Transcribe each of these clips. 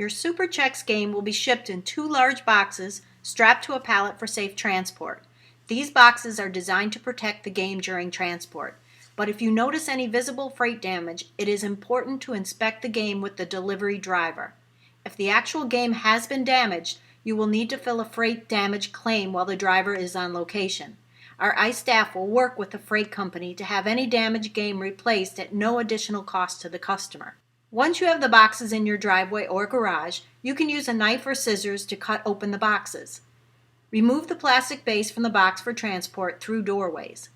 Your Super Chexx game will be shipped in 2 large boxes strapped to a pallet for safe transport. These boxes are designed to protect the game during transport, but if you notice any visible freight damage, it is important to inspect the game with the delivery driver. If the actual game has been damaged, you will need to fill a freight damage claim while the driver is on location. Our ICE staff will work with the freight company to have any damaged game replaced at no additional cost to the customer. Once you have the boxes in your driveway or garage, you can use a knife or scissors to cut open the boxes. Remove the plastic base from the box for transport through doorways.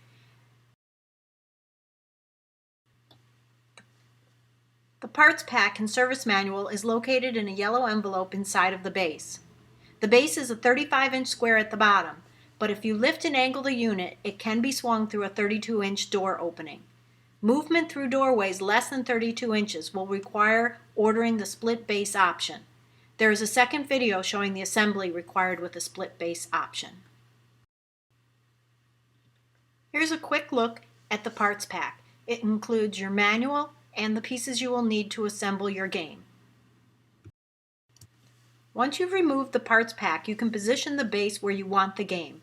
The parts pack and service manual is located in a yellow envelope inside of the base. The base is a 35-inch square at the bottom, but if you lift and angle the unit, it can be swung through a 32-inch door opening. Movement through doorways less than 32 inches will require ordering the split base option. There is a second video showing the assembly required with the split base option. Here's a quick look at the parts pack. It includes your manual and the pieces you will need to assemble your game. Once you've removed the parts pack, you can position the base where you want the game.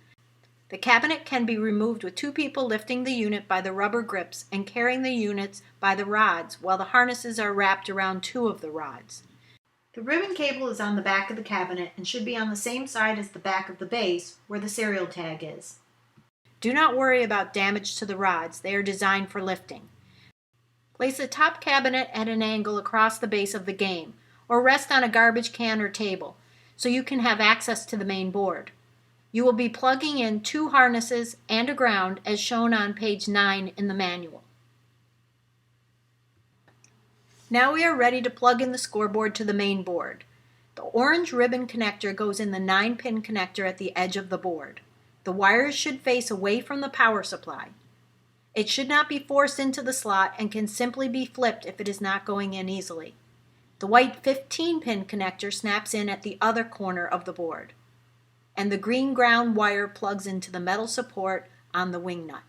The cabinet can be removed with 2 people lifting the unit by the rubber grips and carrying the units by the rods, while the harnesses are wrapped around 2 of the rods. The ribbon cable is on the back of the cabinet and should be on the same side as the back of the base, where the serial tag is. Do not worry about damage to the rods, they are designed for lifting. Place the top cabinet at an angle across the base of the game, or rest on a garbage can or table, so you can have access to the main board. You will be plugging in 2 harnesses and a ground as shown on page 9 in the manual. Now we are ready to plug in the scoreboard to the main board. The orange ribbon connector goes in the 9-pin connector at the edge of the board. The wires should face away from the power supply. It should not be forced into the slot and can simply be flipped if it is not going in easily. The white 15-pin connector snaps in at the other corner of the board, and the green ground wire plugs into the metal support on the wing nut.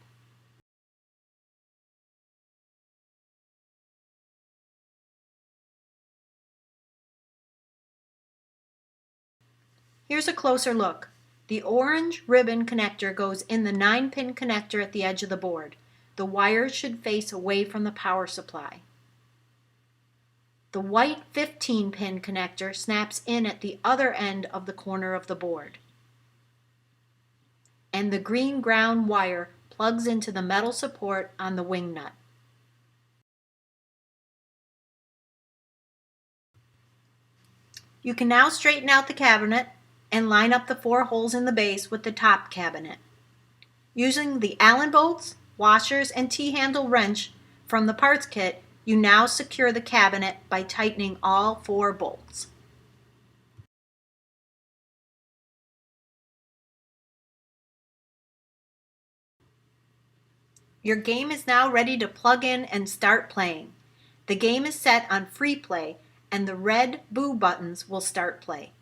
Here's a closer look. The orange ribbon connector goes in the 9-pin connector at the edge of the board. The wires should face away from the power supply. The white 15-pin connector snaps in at the other end of the corner of the board, and the green ground wire plugs into the metal support on the wing nut. You can now straighten out the cabinet and line up the 4 holes in the base with the top cabinet. Using the Allen bolts, washers, and T-handle wrench from the parts kit, you now secure the cabinet by tightening all 4 bolts. Your game is now ready to plug in and start playing. The game is set on free play, and the red boo buttons will start play.